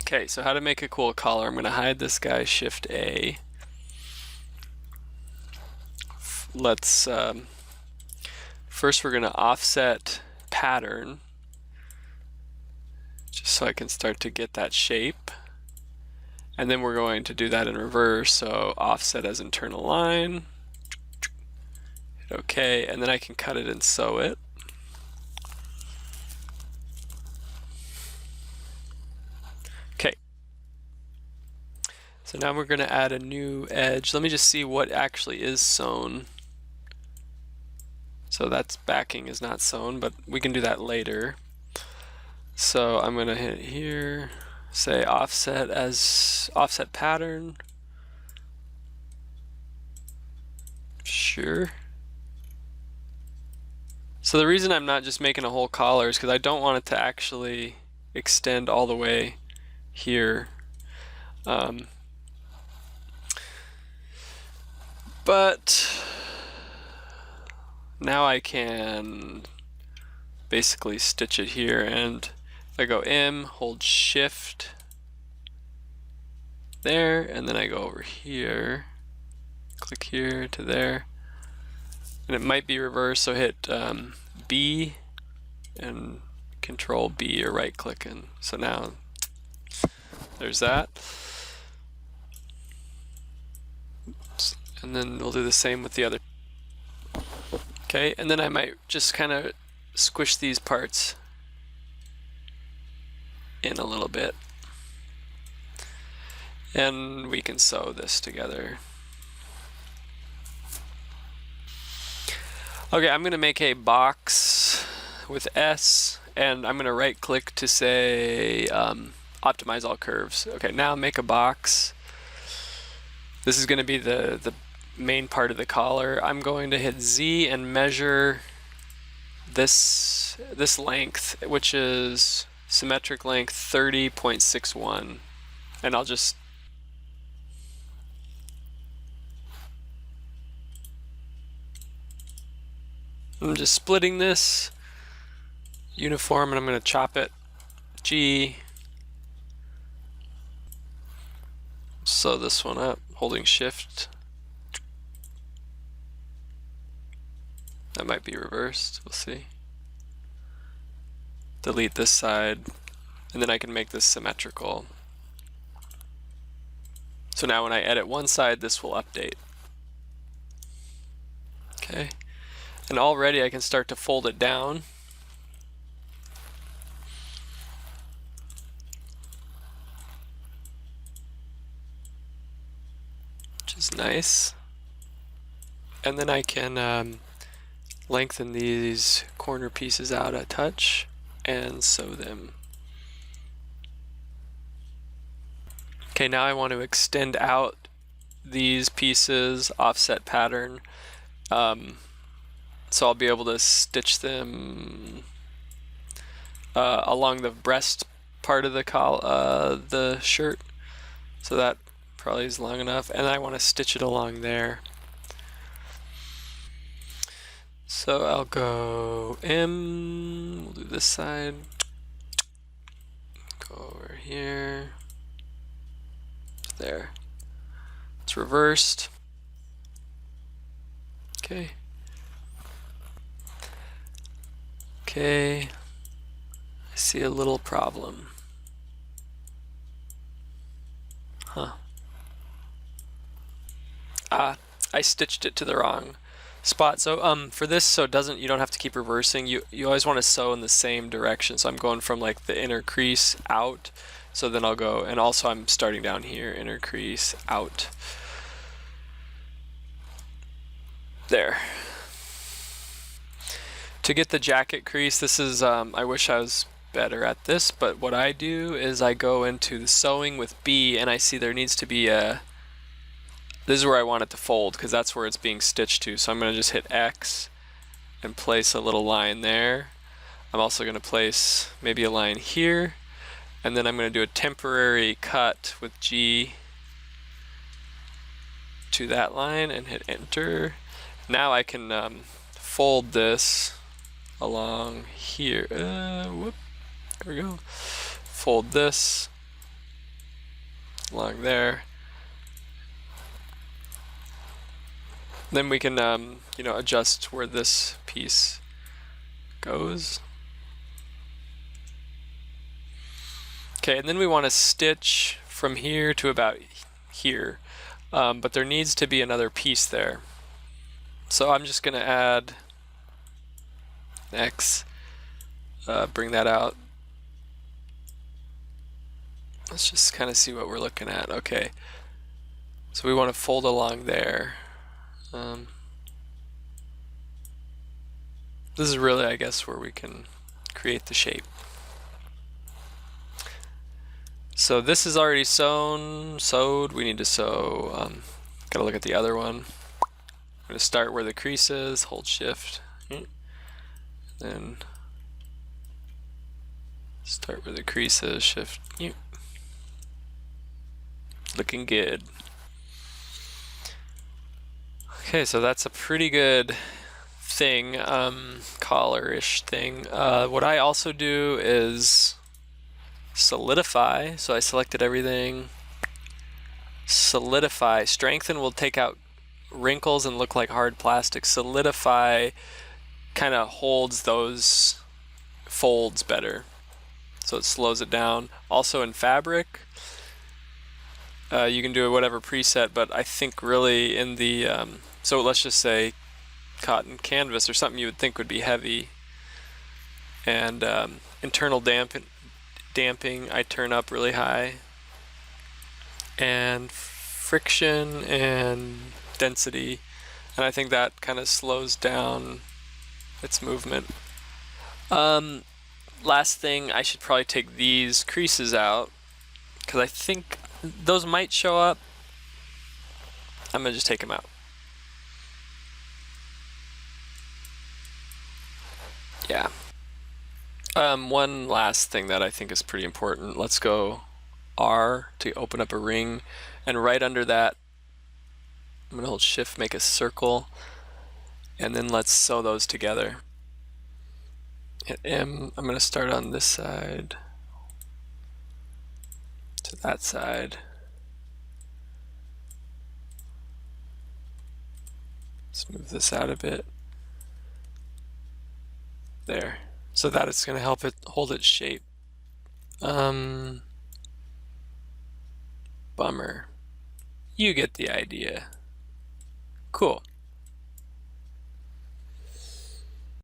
Okay, so how to make a cool collar. I'm going to hide this guy, Shift A. Let's, first we're going to offset pattern, just so I can start to get that shape. And then we're going to do that in reverse, so offset as internal line. Hit OK, and then I can cut it and sew it. Okay. So now we're going to add a new edge. Let me just see what actually is sewn. So that's backing is not sewn, but we can do that later. So I'm going to hit here, say offset as offset pattern. Sure. So the reason I'm not just making a whole collar is because I don't want it to actually extend all the way here. But now I can basically stitch it here, and if I go M, hold Shift there, and then I go over here, click here to there, and it might be reversed, so hit B and Control B or right click, and so now there's that. Oops. And then we'll do the same with the other. Okay, and then I might just kind of squish these parts in a little bit. And we can sew this together. Okay, I'm going to make a box with S, and I'm going to right click to say optimize all curves. Okay, now make a box. This is going to be the main part of the collar. I'm going to hit Z and measure this length, which is symmetric length 30.61, and I'm just splitting this uniform, and I'm going to chop it G, sew this one up holding Shift. That might be reversed, we'll see. Delete this side, and then I can make this symmetrical. So now when I edit one side, this will update. Okay, and already I can start to fold it down. Which is nice. And then I can lengthen these corner pieces out a touch and sew them. Okay, now I want to extend out these pieces, offset pattern, so I'll be able to stitch them along the breast part of the shirt, so that probably is long enough, and I want to stitch it along there. So I'll go M, we'll do this side, go over here, there. It's reversed. Okay. Okay, I see a little problem. Huh. I stitched it to the wrong spot. So for this, so it doesn't, you don't have to keep reversing. You always want to sew in the same direction. So I'm going from like the inner crease out. So then I'll go, and also I'm starting down here, inner crease out. There. To get the jacket crease, this is, I wish I was better at this, but what I do is I go into the sewing with B, and I see there needs to be a, this is where I want it to fold, because that's where it's being stitched to. So I'm going to just hit X and place a little line there. I'm also going to place maybe a line here, and then I'm going to do a temporary cut with G to that line and hit enter. Now I can fold this along here. Whoop, there we go. Fold this along there. Then we can, you know, adjust where this piece goes. Okay, and then we want to stitch from here to about here, but there needs to be another piece there. So I'm just going to add X, bring that out. Let's just kind of see what we're looking at. Okay, so we want to fold along there. This is really, I guess, where we can create the shape. So this is already sewed. We need to sew. Gotta look at the other one. I'm gonna start where the crease is, hold shift, then start where the crease is, shift. Looking good. Okay, so that's a pretty good thing, collar-ish thing. What I also do is solidify. So I selected everything. Solidify. Strengthen will take out wrinkles and look like hard plastic. Solidify kind of holds those folds better, so it slows it down. Also in fabric, you can do whatever preset, but I think really in the so let's just say cotton canvas or something you would think would be heavy, and internal damping I turn up really high, and friction and density, and I think that kind of slows down its movement. Last thing, I should probably take these creases out because I think those might show up. I'm gonna just take them out. Yeah. One last thing that I think is pretty important. Let's go R to open up a ring, and right under that I'm gonna hold shift, make a circle, and then let's sew those together. Hit M. I'm gonna start on this side to that side. Let's move this out a bit. There. So that it's gonna help it hold its shape. Bummer. You get the idea. Cool.